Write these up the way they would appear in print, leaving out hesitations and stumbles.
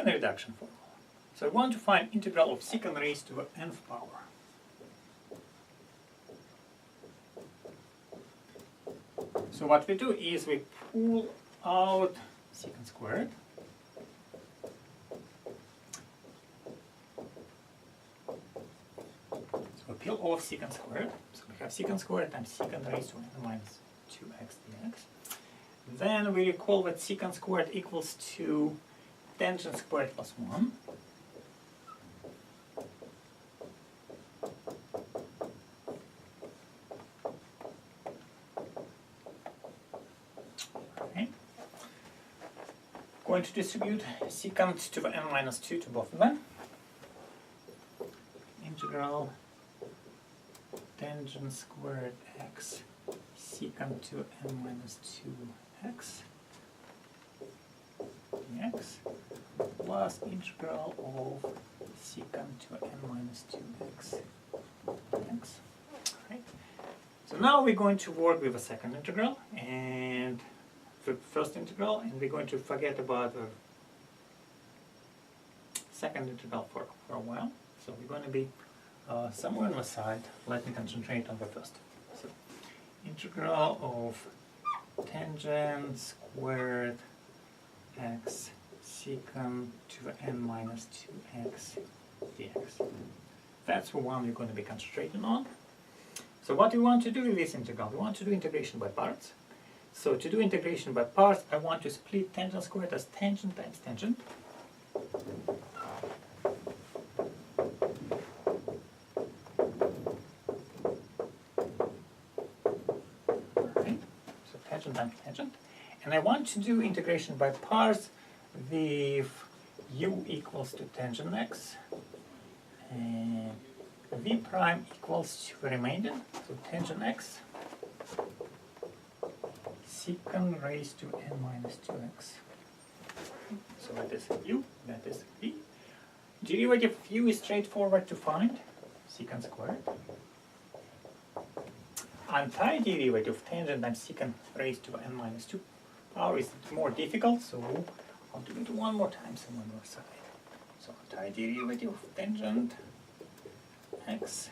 secant reduction formula. So we want to find integral of secant raised to the nth power. So what we do is we pull out secant squared. So we peel off secant squared. So we have secant squared times secant raised to n minus 2x dx. Then we recall that secant squared equals to tangent squared plus 1. Okay. Going to distribute secant to the n minus 2 to both of them. Integral tangent squared x secant to n minus 2x dx plus integral of secant to n minus 2x dx. Right. So now we're going to work with the second integral and the first integral, and we're going to forget about the second integral for a while. So we're going to be somewhere on the side. Let me concentrate on the first. So integral of tangent squared x secant to the n minus 2x dx. That's the one we're going to be concentrating on. So what we want to do with this integral, we want to do integration by parts. So to do integration by parts, I want to split tangent squared as tangent times tangent. Alright, so tangent times tangent. And I want to do integration by parts with u equals to tangent x and v prime equals to the remainder, so tangent x secant raised to n minus 2x. So that is u, that is v. Derivative of u is straightforward to find, secant squared. Antiderivative of tangent times secant raised to n minus 2 power is more difficult, so I'll do it one more time on one more side. So antiderivative of tangent x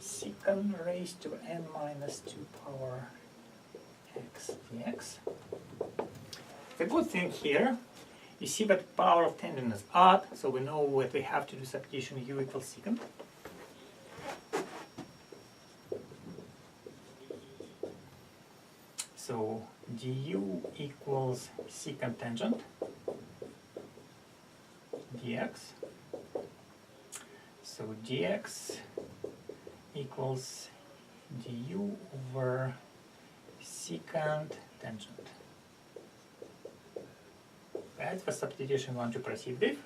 secant raised to n minus 2 power x dx. The good thing here, you see that power of tangent is odd, so we know that we have to do substitution u equals secant. So du equals secant tangent dx. So dx equals du over secant tangent. That's the substitution we want to proceed with.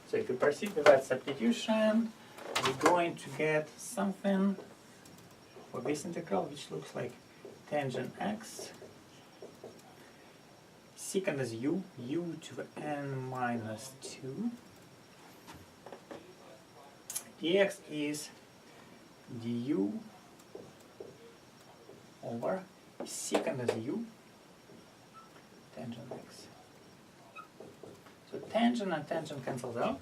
So if we proceed with that substitution, we're going to get something for this integral which looks like tangent x. Secant is u to the n minus 2. Dx is du over secant is u, tangent x. So tangent and tangent cancels out.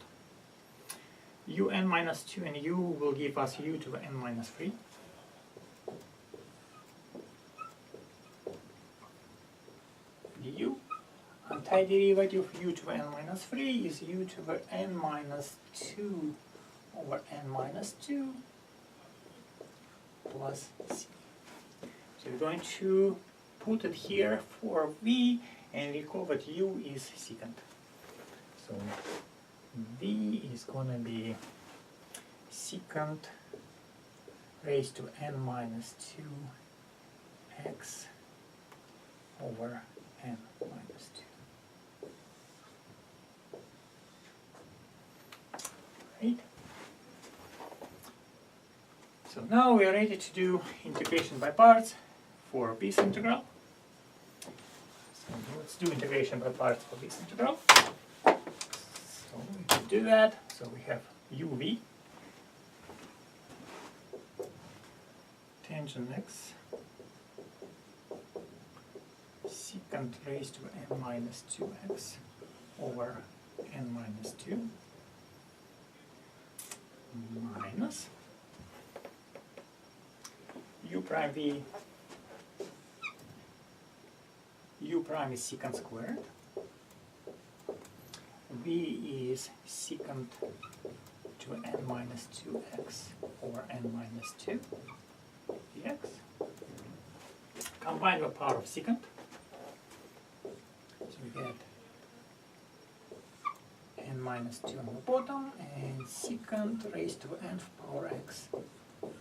Un minus 2 and u will give us u to the n minus 3. Du. Antiderivative of u to the n minus 3 is u to the n minus 2 over n minus 2 plus c. So we're going to put it here for v and recall that u is secant. So v is going to be secant raised to n minus 2x over n minus 2. Right? So now we are ready to do integration by parts for this integral. So let's do integration by parts for this integral. So we can do that. So we have uv tangent x secant raised to n minus 2x over n minus 2 minus u prime v, u prime is secant squared, v is secant to n minus 2x over n minus 2 dx, combined with power of secant, so we get n minus 2 on the bottom and secant raised to nth power x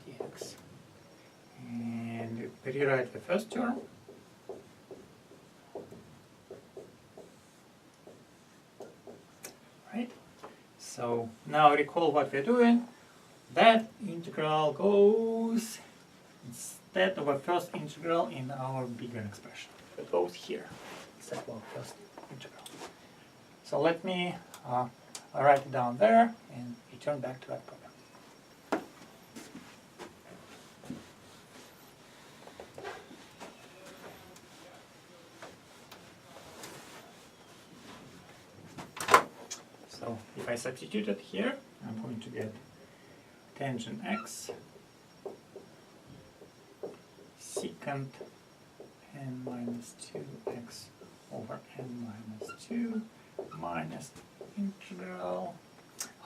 dx. And we rewrite the first term. Right? So now recall what we're doing. That integral goes instead of a first integral in our bigger expression. It goes here instead of our first integral. So let me write it down there and return back to that problem. So if I substitute it here, I'm going to get tangent x secant n minus 2x over n minus 2 minus integral,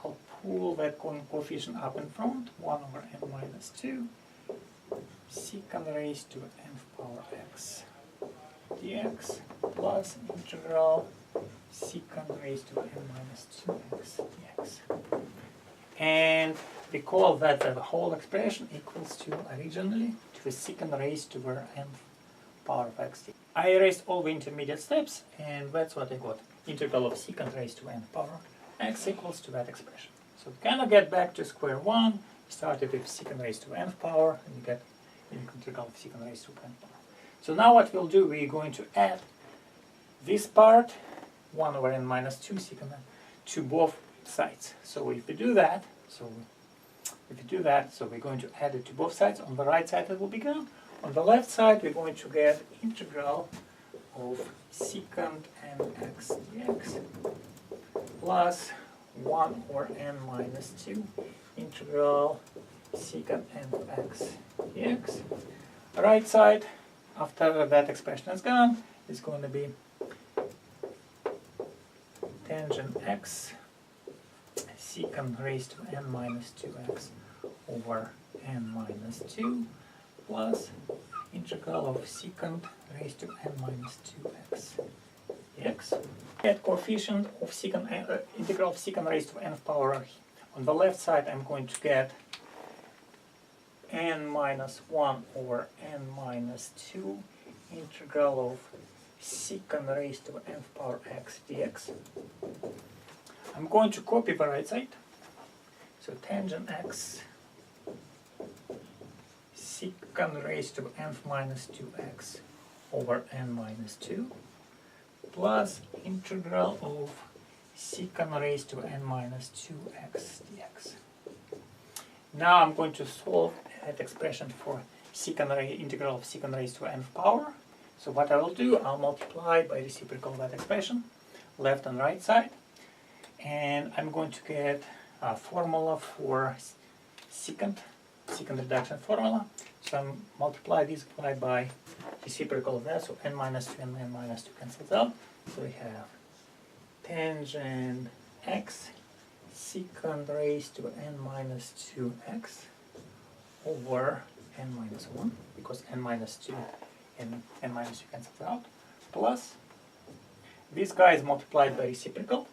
I'll pull that coefficient up in front, 1 over n minus 2 secant raised to nth power x dx plus integral secant raised to n minus 2x dx. And recall that the whole expression equals to originally to the secant raised to the nth power of x dx. I erased all the intermediate steps, and that's what I got. Integral of secant raised to nth power x equals to that expression. So we kind of get back to square one. Started with secant raised to nth power, and you get integral of secant raised to nth power. So now what we'll do, we're going to add this part, 1 over n minus 2 secant, to both sides. So if we do that, so we're going to add it to both sides. On the right side it will be gone. On the left side we're going to get integral of secant nx dx plus 1 over n minus 2 integral secant nx dx. Right side, after that expression is gone, is going to be tangent x secant raised to n minus 2x over n minus 2 plus integral of secant raised to n minus 2x dx. At coefficient of secant, integral of secant raised to nth power, on the left side I'm going to get n minus 1 over n minus 2 integral of secant raised to nth power x dx. I'm going to copy the right side. So tangent x secant raised to nth minus 2x over n minus 2 plus integral of secant raised to n minus 2x dx. Now I'm going to solve that expression for integral of secant raised to nth power. So what I will do, I'll multiply by reciprocal of that expression, left and right side, and I'm going to get a formula for secant reduction formula. So I'm multiply this by reciprocal of that, so n minus 2 and n minus 2 cancels out. So we have tangent x secant raised to n minus 2x over n minus 1, because n minus 2 and n minus 2 cancels out, plus this guy is multiplied by reciprocal,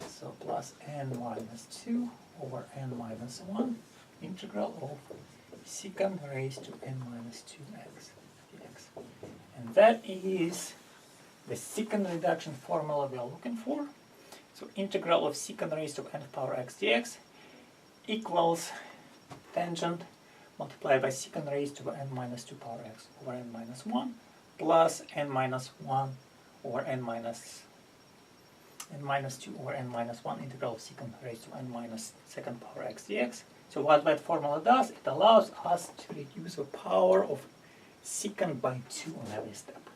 so plus n minus 2 over n minus 1 integral of secant raised to n minus 2x dx. And that is the secant reduction formula we are looking for. So integral of secant raised to n power x dx equals tangent multiplied by secant raised to n minus 2 power x over n minus 1 plus n minus 1 over n minus 2 over n minus 1 integral of secant raised to n minus second power x dx. So what that formula does, it allows us to reduce the power of secant by 2 on every step.